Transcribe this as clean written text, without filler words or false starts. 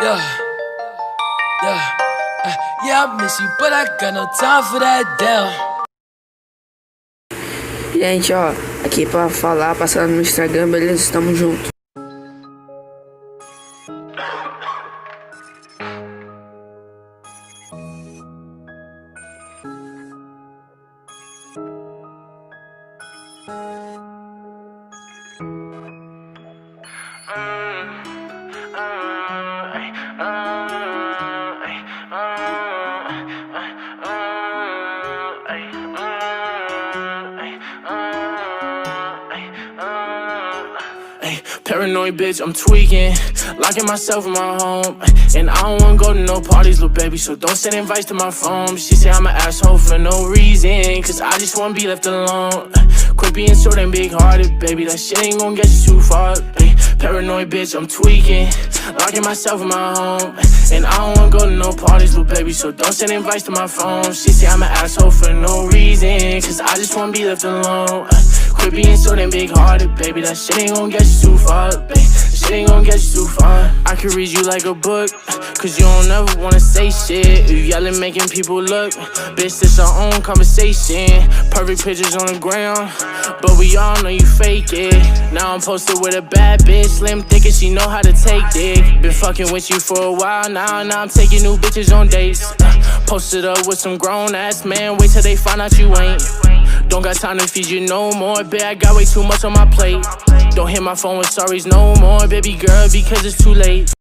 Yeah, yeah, yeah, I miss you, but I got no time for that, damn. Gente, ó, aqui pra falar, passar no Instagram, beleza? Tamo junto. Paranoid bitch, I'm tweaking, locking myself in my home. And I don't wanna go to no parties, little baby, so don't send invites to my phone. She say I'm an asshole for no reason, cause I just wanna be left alone. Quit being so damn big-hearted, baby, that shit ain't gon' get you too far. Paranoid bitch, I'm tweaking, locking myself in my home. And I don't wanna go to no parties, little baby, so don't send invites to my phone. She say I'm an asshole for no reason, cause I just wanna be left alone. Quit being so damn big-hearted, baby, that shit ain't gon' get you too far, baby. That shit ain't gon' get you too far. I could read you like a book, cause you don't ever wanna say shit. You yelling, making people look. Bitch, this our own conversation. Perfect pictures on the ground, but we all know you fake it. Now I'm posted with a bad bitch, slim thick and she know how to take dick. Been fucking with you for a while now I'm taking new bitches on dates. Posted up with some grown-ass man, wait till they find out you ain't. Don't got time to feed you no more, babe, I got way too much on my plate. Don't hit my phone with sorries no more, baby girl, because it's too late.